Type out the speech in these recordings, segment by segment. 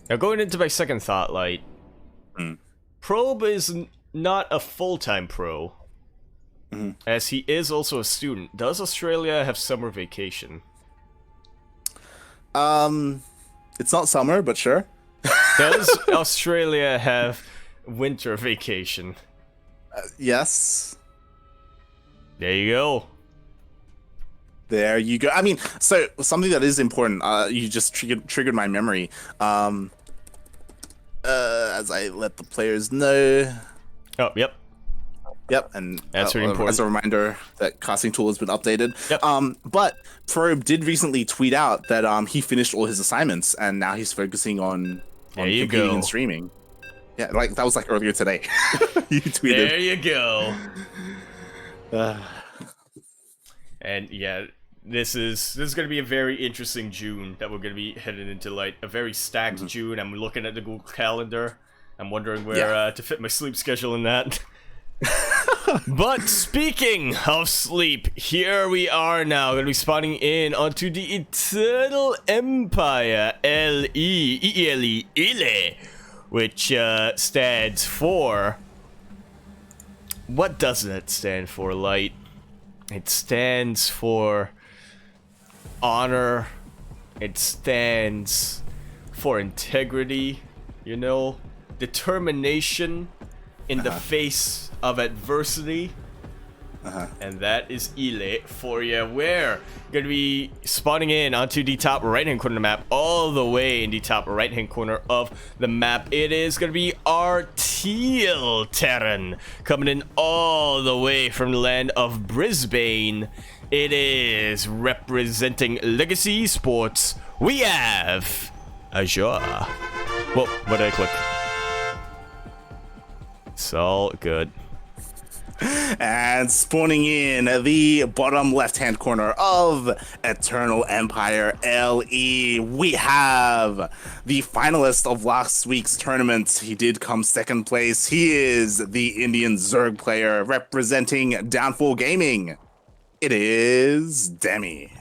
Now, going into my second thought, like, Probe is not a full-time pro, as he is also a student. Does Australia have summer vacation? It's not summer, but sure. Does Australia have winter vacation? Yes. There you go. There you go. I mean, so something that is important, you just triggered my memory. As I let the players know. Oh, yep. Yep, and that's really important. As a reminder, that casting tool has been updated. Yep. But Probe did recently tweet out that he finished all his assignments and now he's focusing on competing and streaming. Yeah, like that was like earlier today. You tweeted. There you go. And yeah, this is going to be a very interesting June that we're going to be headed into, like a very stacked June. I'm looking at the Google Calendar. I'm wondering where to fit my sleep schedule in that. But speaking of sleep, here we are now going to be spawning in onto the Eternal Empire Ile, which stands for... What does that stand for, Light? It stands for honor. It stands for integrity, you know, determination in the face of adversity. And that is Ile for you. We're going to be spawning in onto the top right-hand corner of the map, all the way in the top right-hand corner of the map. It is going to be our Teal Terran, coming in all the way from the land of Brisbane. It is representing Legacy Sports. We have Azure. Whoa, what did I click? It's all good. And spawning in the bottom left-hand corner of Eternal Empire LE, we have the finalist of last week's tournament. He did come second place. He is the Indian Zerg player representing Downfall Gaming. It is Demi.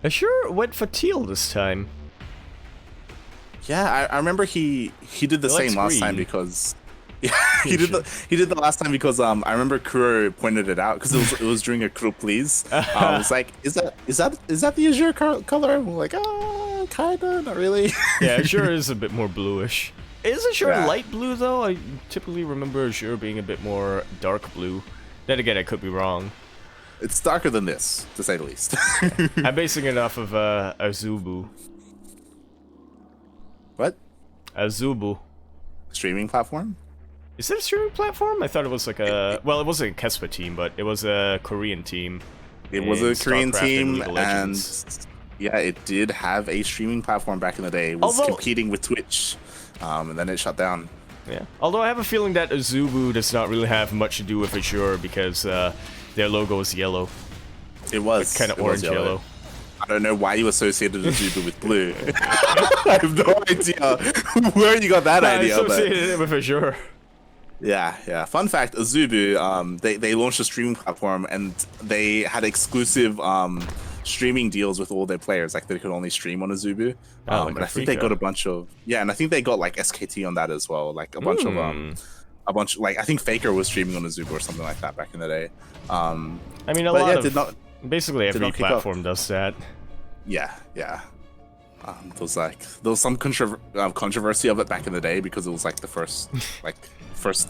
Azure went for Teal this time. Yeah, I remember he did the same last time because he did the last time because I remember Kuro pointed it out because it was during a Kuro please. It's like is that the Azure color? I'm like, kinda, not really. Yeah, Azure is a bit more bluish. Is Azure light blue though? I typically remember Azure being a bit more dark blue. Then again, I could be wrong. It's darker than this, to say the least. I'm basing it off of Azubu. What? Azubu. Streaming platform? Is it a streaming platform? I thought it was like a... Well, it wasn't a Kespa team, but it was a Korean team. It was a Korean team, and yeah, it did have a streaming platform back in the day. It was competing with Twitch, and then it shut down. Yeah. Although I have a feeling that Azubu does not really have much to do with Azure because their logo is yellow. It was. Kind of orange yellow. I don't know why you associated Azubu with blue. I have no idea where you got that idea. I associated it with Azure. Yeah. Fun fact, Azubu, they launched a streaming platform and they had exclusive streaming deals with all their players. Like they could only stream on Azubu. And I think they got a bunch of and I think they got like SKT on that as well. Like a bunch of like I think Faker was streaming on Azubu or something like that back in the day. I mean, basically every platform does that. Yeah. There was some controversy of it back in the day because it was like the first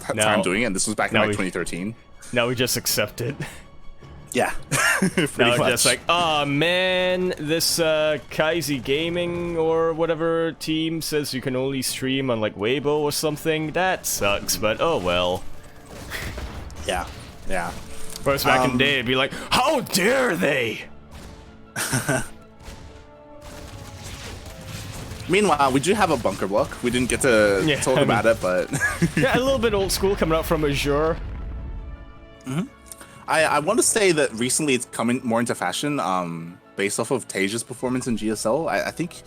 time doing it, and this was back in like 2013. Now we just accept it. Yeah. Now we're just like, oh man, this Kaizi Gaming or whatever team says you can only stream on like Weibo or something. That sucks, but oh well. Yeah. Whereas back in the day, it'd be like, how dare they? Meanwhile, we do have a bunker block. We didn't get to talk about it, but... yeah, a little bit old school coming out from Azure. I want to say that recently it's coming more into fashion based off of Taja's performance in GSL. I think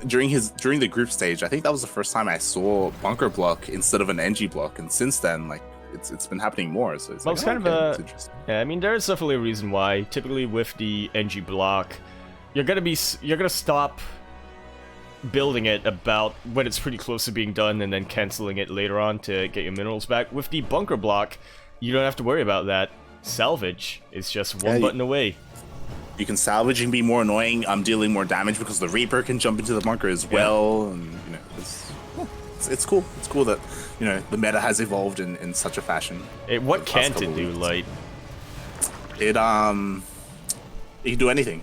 during the group stage, I think that was the first time I saw bunker block instead of an NG block. And since then, like it's been happening more. So it's Well, like, it's kind okay, of that's a... interesting. Yeah, I mean, there's definitely a reason why. Typically with the NG block, you're gonna stop building it about when it's pretty close to being done and then canceling it later on to get your minerals back. With the bunker block, you don't have to worry about that. Salvage is just one button away. You can salvage and be more annoying. I'm dealing more damage because the Reaper can jump into the bunker as well, and you know, it's cool. It's cool that, you know, the meta has evolved in such a fashion. What can't it do, Light? It can do anything.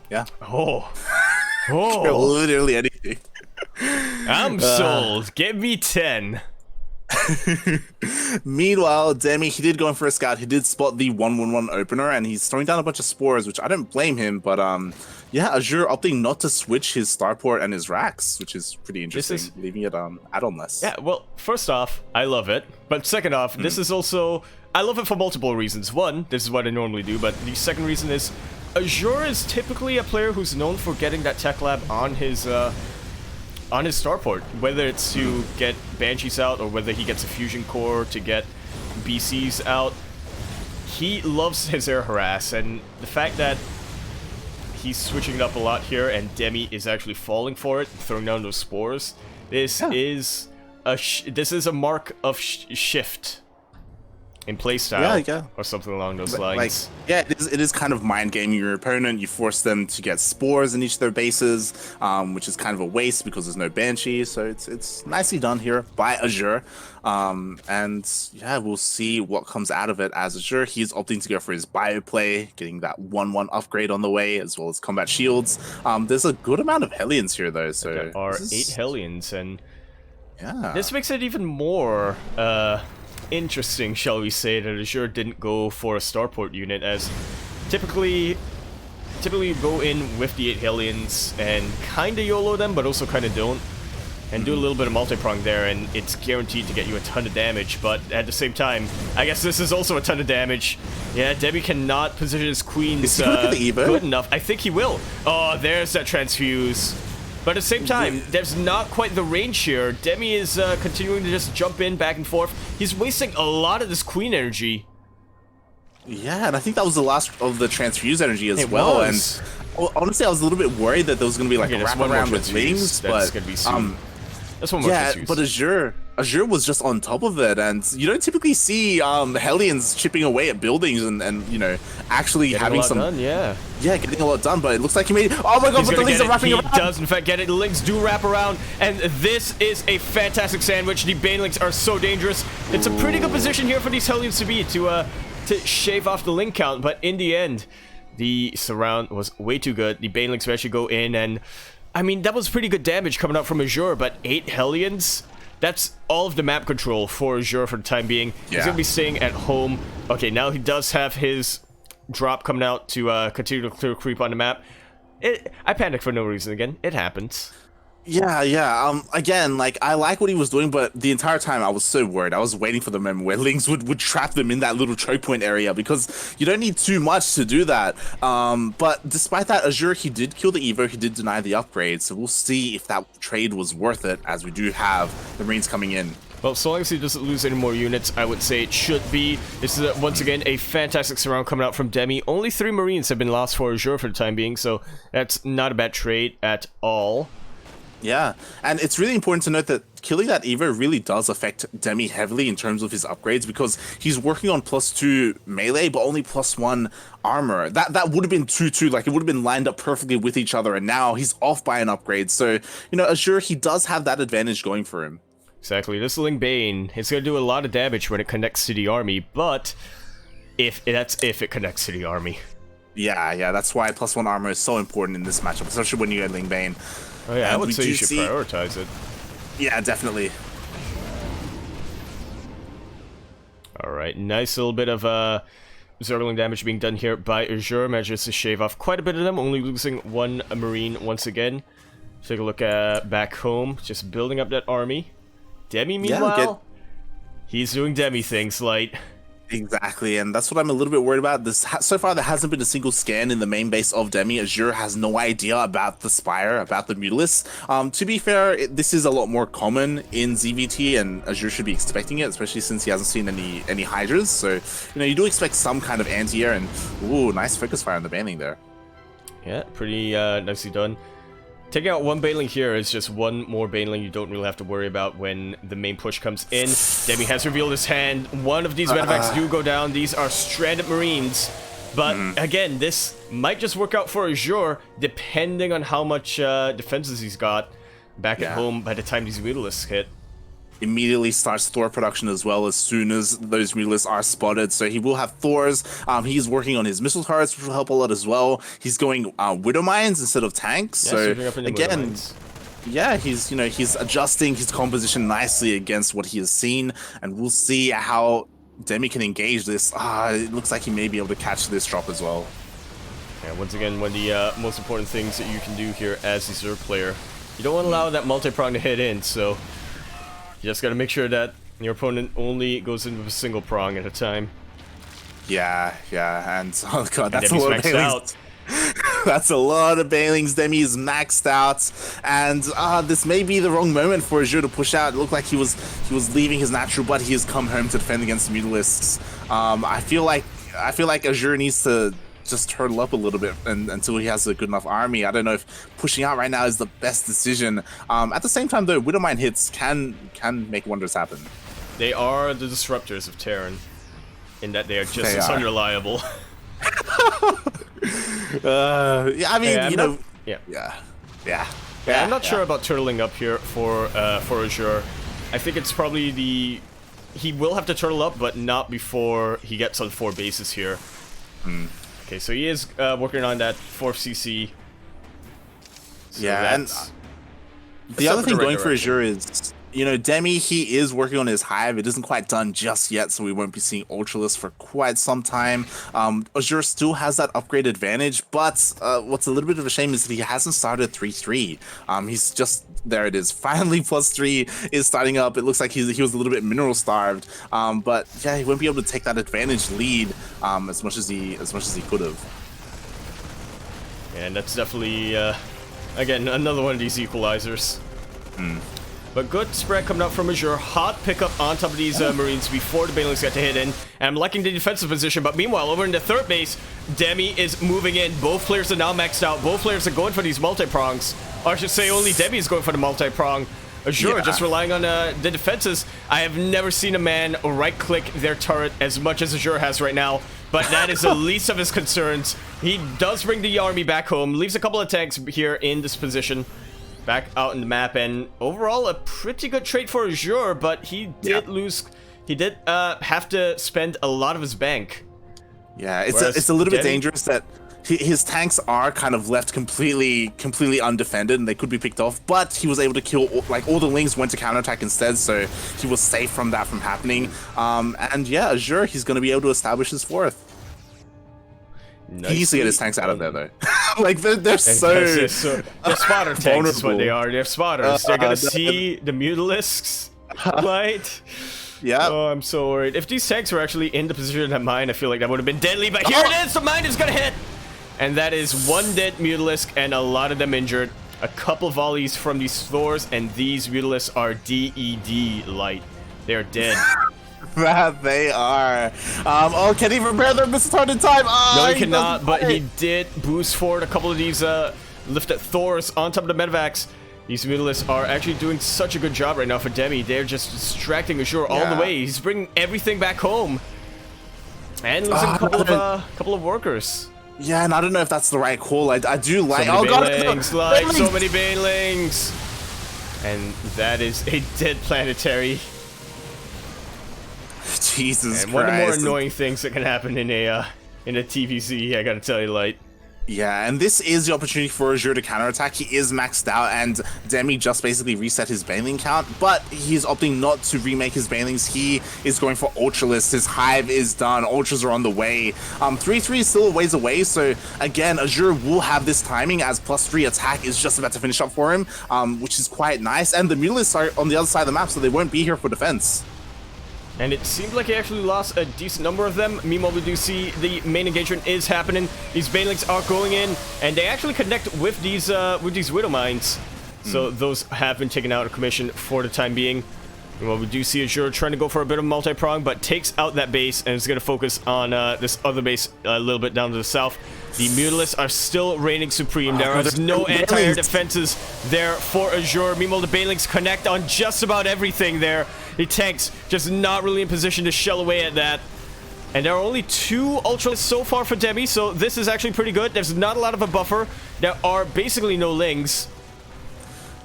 Yeah. Oh. Oh. Literally anything. I'm sold. Give me 10. Meanwhile, Demi, he did go in for a scout. He did spot the 1-1-1 opener, and he's throwing down a bunch of spores, which I don't blame him. But yeah, Azure opting not to switch his starport and his racks, which is pretty interesting, leaving it add-on-less. Yeah, well, first off, I love it. But second off, this is also... I love it for multiple reasons. One, this is what I normally do, but the second reason is Azure is typically a player who's known for getting that tech lab on his starport, whether it's to get Banshees out or whether he gets a fusion core to get BCs out. He loves his air harass, and the fact that he's switching it up a lot here and Demi is actually falling for it, throwing down those spores, this is a mark of shift in playstyle, or something along those lines. It is kind of mind gaming your opponent. You force them to get spores in each of their bases, which is kind of a waste because there's no Banshee. So it's nicely done here by Azure. And yeah, we'll see what comes out of it as Azure. He's opting to go for his bio play, getting that 1-1 upgrade on the way, as well as combat shields. There's a good amount of Hellions here though. So there are 8 Hellions, and yeah, this makes it even more interesting, shall we say, that Azure didn't go for a starport unit, as typically you go in with the 8 Hellions and kinda YOLO them, but also kinda don't, and do a little bit of multi-prong there, and it's guaranteed to get you a ton of damage. But at the same time, I guess this is also a ton of damage. Yeah, Demi cannot position his queens good enough. I think he will. Oh, there's that transfuse. But at the same time, there's not quite the range here. Demi is continuing to just jump in back and forth. He's wasting a lot of this queen energy. Yeah, and I think that was the last of the transfuse energy as well. And well, honestly, I was a little bit worried that there was going to be like a wraparound with wings, but gonna be soon. That's one more transfuse. But Azure was just on top of it, and you don't typically see Hellions chipping away at buildings and you know, actually having some done, yeah, getting a lot done. But it looks like he made it. Oh my god, but the links are wrapping around. He does in fact get it. The links do wrap around, and this is a fantastic sandwich. The Banelinks are so dangerous. It's a pretty good position here for these Hellions to be to shave off the link count, but in the end, the surround was way too good. The Banelinks actually go in, and I mean, that was pretty good damage coming out from Azure, but 8 Hellions, that's all of the map control for Azure for the time being. He's going to be staying at home. Okay, now he does have his drop coming out to continue to clear creep on the map. I panicked for no reason again. It happens. Yeah. Again, like, I like what he was doing, but the entire time I was so worried. I was waiting for the moment where Lings would trap them in that little choke point area, because you don't need too much to do that. But despite that, Azure, he did kill the Evo, he did deny the upgrade, so we'll see if that trade was worth it, as we do have the Marines coming in. Well, so long as he doesn't lose any more units, I would say it should be. This is, once again, a fantastic surround coming out from Demi. Only 3 Marines have been lost for Azure for the time being, so that's not a bad trade at all. Yeah, and it's really important to note that killing that Evo really does affect Demi heavily in terms of his upgrades, because he's working on +2 melee, but only +1 armor. That would have been 2-2, like it would have been lined up perfectly with each other, and now he's off by an upgrade. So, you know, Azure, he does have that advantage going for him. Exactly. This Ling Bane, it's going to do a lot of damage when it connects to the army, but if it connects to the army. Yeah, that's why +1 armor is so important in this matchup, especially when you get Ling Bane. Oh yeah, I would say you should prioritize it. Yeah, definitely. Alright, nice little bit of zergling damage being done here by Azure. Manages to shave off quite a bit of them, only losing 1 Marine once again. Take a look at back home, just building up that army. Demi, meanwhile, he's doing Demi things, like... Exactly, and that's what I'm a little bit worried about. So far, there hasn't been a single scan in the main base of Demi. Azure has no idea about the Spire, about the Mutalisk. To be fair, this is a lot more common in ZVT, and Azure should be expecting it, especially since he hasn't seen any Hydras. So, you do expect some kind of anti-air, and ooh, nice focus fire on the Baneling there. Yeah, pretty nicely done. Taking out one Baneling here is just one more Baneling you don't really have to worry about when the main push comes in. Demi has revealed his hand. One of these medevacs do go down. These are stranded Marines. But again, this might just work out for Azure, depending on how much defenses he's got back at home by the time these Mutalisks hit. Immediately starts Thor production as well as soon as those Mutalisks are spotted. So he will have Thors. He's working on his missile turrets, which will help a lot as well. He's going Widow Mines instead of tanks. Yeah, so again, yeah, he's adjusting his composition nicely against what he has seen, and we'll see how Demi can engage this. It looks like he may be able to catch this drop as well. Yeah, once again, one of the most important things that you can do here as a Zerg player, you don't want to allow that multi-prong to hit in, so you just gotta make sure that your opponent only goes in with a single prong at a time. Yeah, and oh god, that's a Demi's lot of Banelings. That's a lot of Banelings. Demi is maxed out, and this may be the wrong moment for Azure to push out. It looked like he was leaving his natural, but he has come home to defend against the Mutalisks. I feel like Azure needs to just turtle up a little bit until he has a good enough army. I don't know if pushing out right now is the best decision. At the same time, though, Widowmine hits can make wonders happen. They are the disruptors of Terran, in that they are just as unreliable. Yeah, I mean, Yeah, I'm not sure about turtling up here for Azure. I think it's probably he will have to turtle up, but not before he gets on 4 bases here. Okay, so he is working on that 4th CC. So and the other thing going for Azure is, Demi, he is working on his hive. It isn't quite done just yet, so we won't be seeing Ultralisk for quite some time. Azure still has that upgrade advantage, but what's a little bit of a shame is that he hasn't started 3-3. He's just, there it is. Finally, +3 is starting up. It looks like he was a little bit mineral starved, but yeah, he won't be able to take that advantage lead as much as he could have. And that's definitely, again, another one of these equalizers. But good spread coming out from Azure. Hot pickup on top of these Marines before the Banelings got to hit in. And I'm liking the defensive position, but meanwhile, over in the 3rd base, Demi is moving in. Both players are now maxed out. Both players are going for these multi-prongs. Or I should say only Demi is going for the multi-prong. Azure just relying on the defenses. I have never seen a man right-click their turret as much as Azure has right now. But that is the least of his concerns. He does bring the army back home. Leaves a couple of tanks here in this position. Back out in the map, and overall a pretty good trade for Azure, but he did lose. He did have to spend a lot of his bank. Yeah, it's a little bit dangerous that his tanks are kind of left completely undefended, and they could be picked off. But he was able to kill all the Lings went to counterattack instead, so he was safe from that from happening. And yeah, Azure, he's going to be able to establish his 4th. He needs to get his tanks out of there, though. Like, they're so... They're spotter tanks is what they are. They're spotters. They're gonna see the Mutalisks, right? Yeah. Oh, I'm so worried. If these tanks were actually in the position of mine, I feel like that would have been deadly, but here it is! The mine is gonna hit! And that is 1 dead Mutalisk, and a lot of them injured. A couple volleys from these Thors, and these Mutalisks are DED light. They're dead. That they are. Can he repair their missile turret in time? No, he cannot, but he did boost forward a couple of these lifted Thors on top of the medevacs. These Mutalisks are actually doing such a good job right now for Demi. They're just distracting Azure all the way. He's bringing everything back home. And losing a couple of workers. Yeah, and I don't know if that's the right call. I do like... So many Banelings! And that is a dead planetary. Jesus Christ. One of the more annoying things that can happen in a TvZ, I gotta tell you, Light. Yeah, and this is the opportunity for Azure to counterattack. He is maxed out, and Demi just basically reset his Baneling count, but he's opting not to remake his Banelings. He is going for Ultralisk. His Hive is done. Ultras are on the way. 3-3 is still a ways away, so again, Azure will have this timing as +3 attack is just about to finish up for him, which is quite nice, and the Mutalisks are on the other side of the map, so they won't be here for defense. And it seems like he actually lost a decent number of them. Meanwhile, we do see the main engagement is happening. These Banelings are going in, and they actually connect with these Widow Mines. So those have been taken out of commission for the time being. Well, we do see Azure trying to go for a bit of multi-prong, but takes out that base and is going to focus on this other base a little bit down to the south. The Mutalisks are still reigning supreme. There are no anti-air defenses there for Azure. Meanwhile, the Banelings connect on just about everything there. The tanks just not really in position to shell away at that. And there are only 2 Ultralisks so far for Demi, so this is actually pretty good. There's not a lot of a buffer. There are basically no Lings.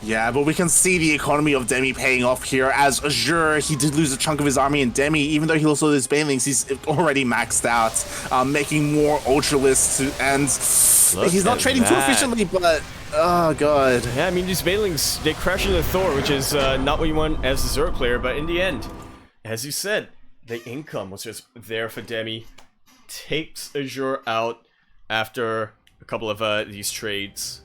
Yeah, but we can see the economy of Demi paying off here. As Azure, he did lose a chunk of his army, and Demi, even though he lost all his Banelings, he's already maxed out, making more Ultralisks, and he's not trading too efficiently, but oh god. Yeah, I mean, these Banelings, they crash into Thor, which is not what you want as a Zerg player, but in the end, as you said, the income was just there for Demi. Takes Azure out after a couple of these trades.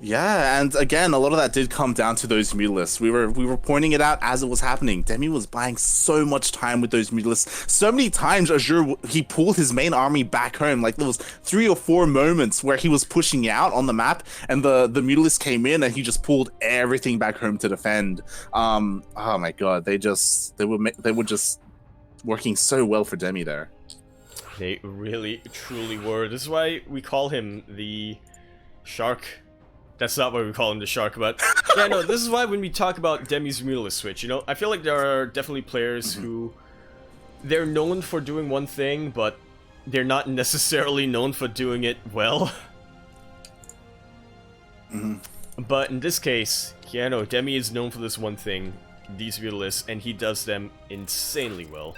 Yeah, and again, a lot of that did come down to those Mutalisks. We were pointing it out as it was happening. Demi was buying so much time with those Mutalisks. So many times Azure, he pulled his main army back home. Like, there was 3 or 4 moments where he was pushing out on the map, and the Mutalisks came in, and he just pulled everything back home to defend. Oh my god, they were just working so well for Demi there. They really, truly were. This is why we call him the Shark. That's not why we call him the Shark, but yeah, no, this is why when we talk about Demi's Mutalisk switch, you know, I feel like there are definitely players who, they're known for doing one thing, but they're not necessarily known for doing it well. But in this case, yeah, no, Demi is known for this one thing, these Mutalisks, and he does them insanely well.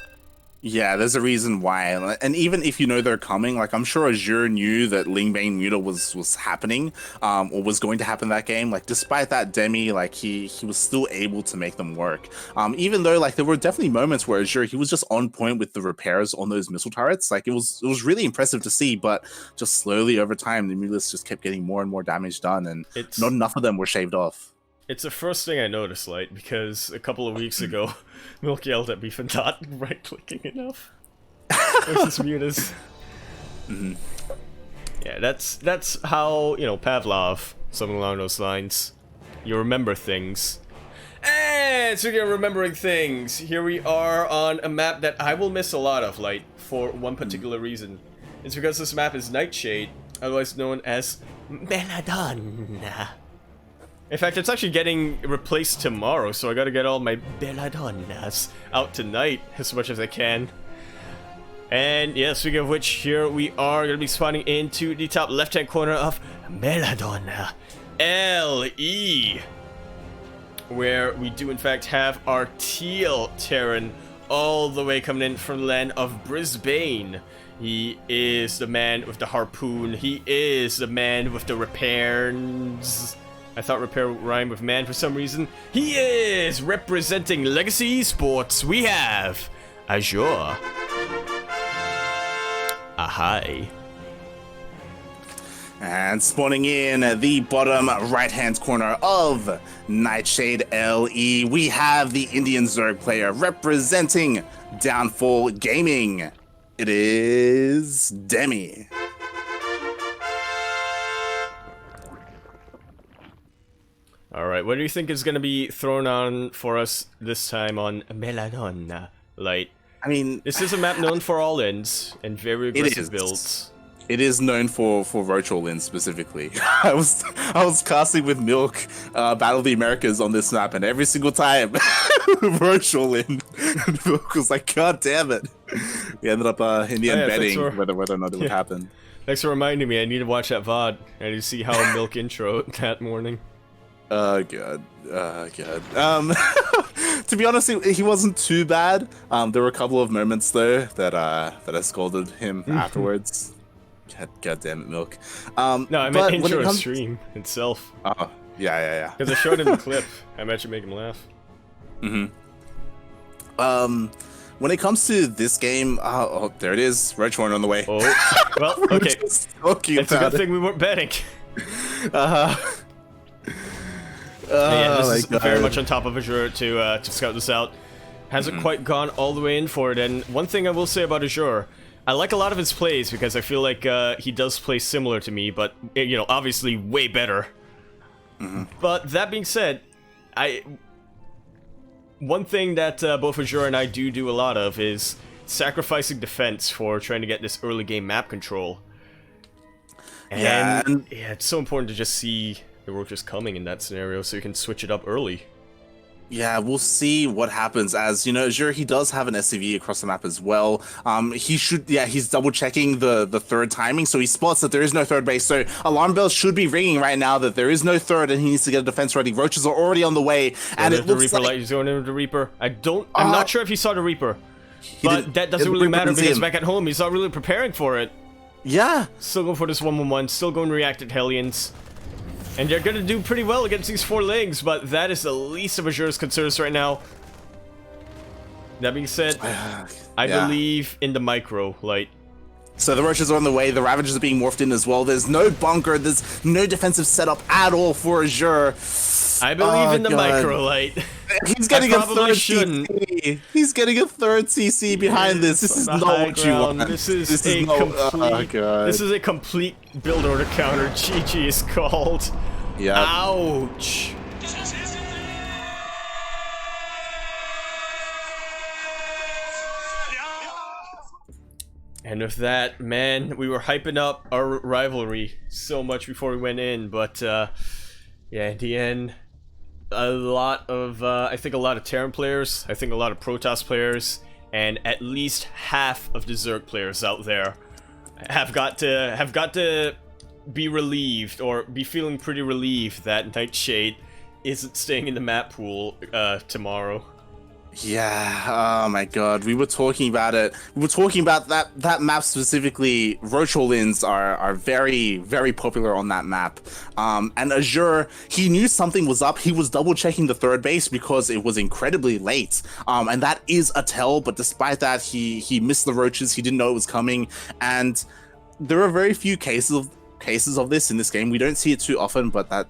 Yeah, there's a reason why, and even if you know they're coming, like, I'm sure Azure knew that Lingbane Muta was happening, or was going to happen that game. Like, despite that, Demi, like, he was still able to make them work. Even though, like, there were definitely moments where Azure, he was just on point with the repairs on those missile turrets. Like, it was really impressive to see, but just slowly over time, the Mutalisks just kept getting more and more damage done, and not enough of them were shaved off. It's the first thing I noticed, Light, because a couple of weeks ago, Milk yelled at me for not right-clicking enough versus Mutas. Yeah, that's how, you know, Pavlov, something along those lines. You remember things. And speaking of remembering things, here we are on a map that I will miss a lot of, Light, for one particular reason. It's because this map is Nightshade, otherwise known as Belladonna. In fact, it's actually getting replaced tomorrow, so I gotta get all my Belladonnas out tonight as much as I can. And yeah, speaking of which, here we are gonna be spawning into the top left-hand corner of Belladonna LE, where we do in fact have our Teal Terran all the way coming in from the land of Brisbane. He is the man with the harpoon. He is the man with the repairs. I thought repair rhymed with man for some reason. He is representing Legacy Esports. We have Azure. Ahai. And spawning in the bottom right-hand corner of Nightshade LE, we have the Indian Zerg player representing Downfall Gaming. It is Demi. Alright, what do you think is going to be thrown on for us this time on Belladonna, Light? I mean, this is a map known for all-ins and very aggressive builds. It is known for Roach all-ins specifically. I was casting with Milk, Battle of the Americas on this map, and every single time, Roach all-in. Milk was like, God damn it. We ended up in the end betting whether or not it would happen. Thanks for reminding me. I need to watch that VOD. I need to see how Milk intro that morning. God. To be honest, he wasn't too bad. There were a couple of moments though that I scolded him afterwards. God damn it, Milk. No, I meant intro stream itself. Oh, yeah. Because I showed him the clip. I meant to make him laugh. When it comes to this game, oh, there it is. Roachhorn on the way. Oh, well, okay. It's a good thing we weren't betting. Yeah, this is very much on top of Azure to scout this out. Hasn't quite gone all the way in for it, and one thing I will say about Azure, I like a lot of his plays because I feel like he does play similar to me, but, you know, obviously way better. But that being said, one thing that both Azure and I do a lot of is sacrificing defense for trying to get this early game map control. And yeah, it's so important to just see the roaches coming in that scenario so you can switch it up early. Yeah, we'll see what happens. As you know, Azure, he does have an SCV across the map as well. He's double checking the third timing, so he spots that there is no third base. So alarm bells should be ringing right now that there is no third, and he needs to get a defense ready. Roaches are already on the way, and it looks like he's going into the Reaper. I'm not sure if he saw the Reaper, but that doesn't really matter because back at home he's not really preparing for it. Yeah, still going for this 1-1-1, still going reacted Hellions. And they're gonna do pretty well against these 4 legs, but that is the least of Azure's concerns right now. That being said, I believe in the micro, Light. So the Roaches are on the way, the Ravagers are being morphed in as well. There's no bunker, there's no defensive setup at all for Azure. I believe in the micro, Light. He's getting a third CC. He's getting a third CC behind this. This is not what you want. This is a complete build order counter. GG is called. Yeah. Ouch. And with that, man, we were hyping up our rivalry so much before we went in, but yeah, in the end, a lot of I think a lot of Terran players, I think a lot of Protoss players, and at least half of the Zerg players out there have got to be relieved, or be feeling pretty relieved that Nightshade isn't staying in the map pool tomorrow. Yeah, oh my god, we were talking about it. We were talking about that map specifically. Roach all-ins are very, very popular on that map. And Azure, he knew something was up. He was double checking the third base because it was incredibly late. And that is a tell, but despite that, he missed the Roaches. He didn't know it was coming. And there are very few cases of this in this game. We don't see it too often, but that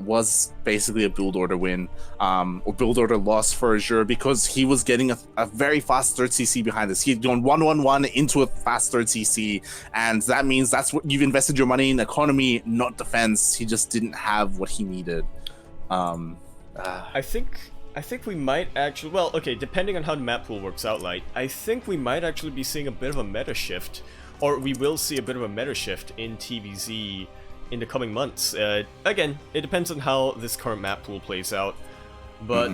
was basically a build order win, or build order loss for Azure, because he was getting a very fast third CC behind this. He had gone 1-1-1 into a fast third CC, and that means that's what you've invested your money in: economy, not defense. He just didn't have what he needed. I think we might actually, well, okay, depending on how the map pool works out, like, I think we might actually be seeing a bit of a meta shift, or we will see a bit of a meta shift in TvZ in the coming months. Again, it depends on how this current map pool plays out, but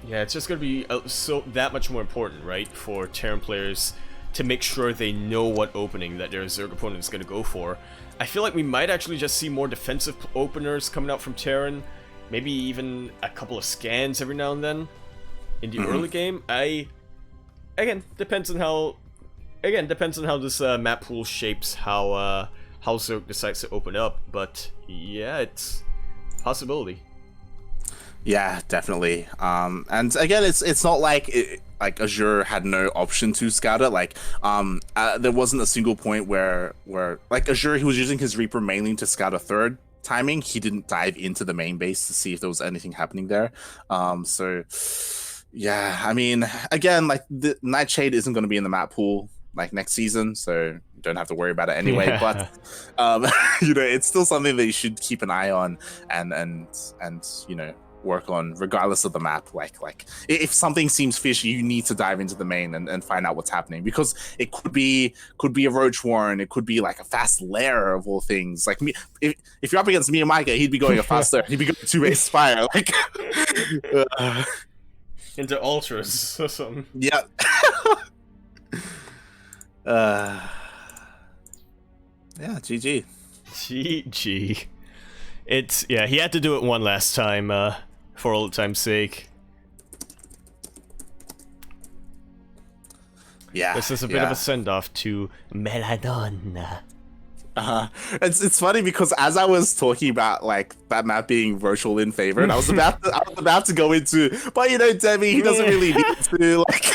yeah, it's just gonna be so that much more important, right, for Terran players to make sure they know what opening that their Zerg opponent is gonna go for. I feel like we might actually just see more defensive openers coming out from Terran, maybe even a couple of scans every now and then in the early game. Again, depends on how this map pool shapes how Zerg decides to open up, but yeah, it's a possibility. Yeah, definitely. And again, it's not like like Azure had no option to scout it. Like there wasn't a single point where like Azure, he was using his Reaper mainly to scout a third timing. He didn't dive into the main base to see if there was anything happening there. So yeah, I mean, again, like the Nightshade isn't going to be in the map pool like next season, so you don't have to worry about it anyway. Yeah. But you know, it's still something that you should keep an eye on and you know, work on regardless of the map. Like if something seems fishy, you need to dive into the main and find out what's happening, because it could be a Roach Warren, it could be like a fast lair of all things. Like me, if you're up against me and Micah, he'd be going a fast lair, he'd be going 2-base Spire, like into ultras or something. Yeah. Yeah, GG. GG. It's, yeah, he had to do it one last time, for old time's sake. Yeah. This is a bit of a send-off to Meladonna. It's funny because as I was talking about like that map being virtual in favorite, I was about to go into, but you know, Demi, he doesn't really need to, like,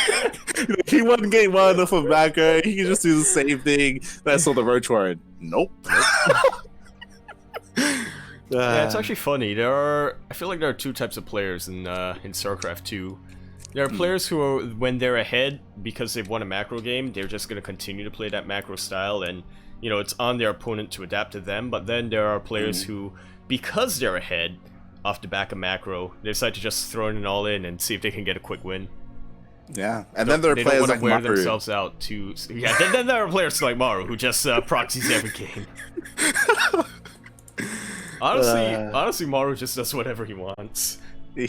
you know, he won game 1 off of Macro, he can just do the same thing. That's all the Roach Warren. Nope. Yeah, it's actually funny. I feel like there are two types of players in StarCraft 2. There are players who are, when they're ahead because they've won a macro game, they're just going to continue to play that macro style, and you know, it's on their opponent to adapt to them. But then there are players who, because they're ahead off the back of macro, they decide to just throw it all in and see if they can get a quick win. Yeah, and then there are players like wear Maru. themselves out to. Yeah, then there are players like Maru who just proxies every game. Honestly, Maru just does whatever he wants. Yeah,